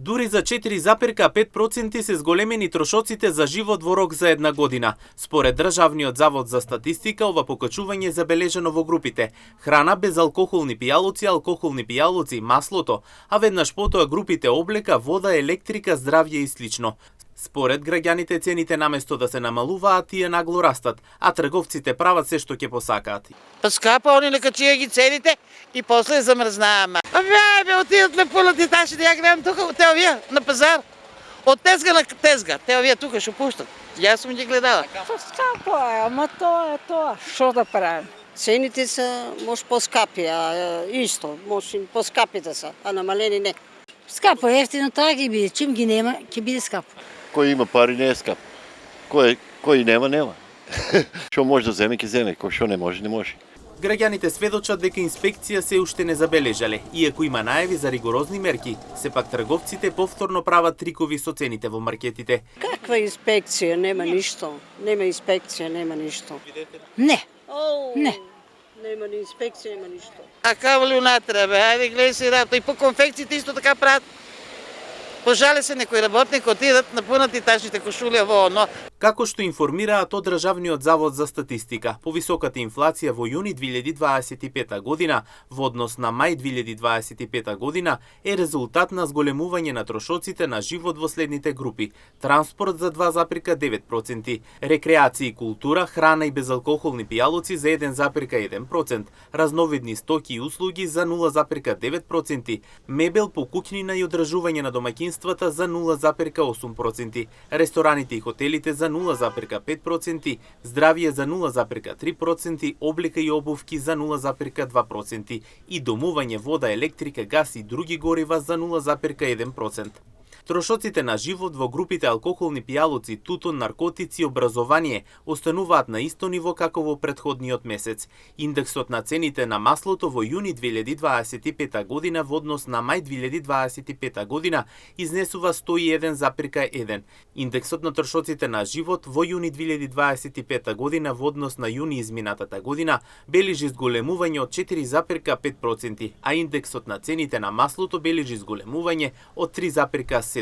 Дури за 4,5% се зголемени трошоците за живот во рок за една година. Според Државниот завод за статистика, ова покачување е забележано во групите храна, безалкохолни пијалоци, маслото, а веднаш потоа групите облека, вода, електрика, здравје и слично. Според граѓаните цените наместо да се намалуваат, тие нагло растат, а трговците прават се што ќе посакаат. Па скапа, они накачија ги цените и после замрзнаама. Бе, отидат лепулати таши да ја гледам тука, те овие на пазар. Од тезга на тезга, те овие тука што пуштат. Јас сум ги гледала. Па скапо е, ама тоа е тоа. Што да правим? Цените се може поскапи, а исто, може поскапи да се, а намалени не. Скапо е, ефтино таа ќе биде, чим ги нема, ќе биде скапо. Кој има пари не е скап. Кој нема, нема. Што може да земе, ќе земе, кој што не може, не може. Граѓаните сведочат дека инспекција се уште не забележале, иако има најави за ригорозни мерки. Сепак трговците повторно прават трикови со цените во маркетите. Каква инспекција? Нема ништо. Нема инспекција, нема ништо. Не. Не. Нема ни инспекција, нема ништо. А каво ли унатре, бе, ајде гледај си работа. И по конфекциите исто така прават. Пожале се некој работник, отидат напунати ташните кошули во оно. Како што информираат од Државниот завод за статистика, повисоката инфлација во јуни 2025 година во однос на мај 2025 година е резултат на зголемување на трошоците на живот во следните групи: транспорт за 2,9%, рекреација и култура, храна и безалкохолни пијалоци за 1,1%, разновидни стоки и услуги за 0,9%, мебел, покуќнина и одржување на домаќинствата за 0,8%, рестораните и хотелите за 0,5%, здравје за 0,3%, облека и обувки за 0,2% и домување, вода, електрика, газ и други горива за 0,1%. Трошоците на живот во групите алкохолни пијалоци, тутун, наркотици и образование остануваат на исто ниво како во претходниот месец. Индексот на цените на маслото во јуни 2025 година во однос на мај 2025 година изнесува 101,1. Индексот на трошоците на живот во јуни 2025 година во однос на јуни изминатата година бележи зголемување од 4,5%, а индексот на цените на маслото бележи зголемување од 3,7%.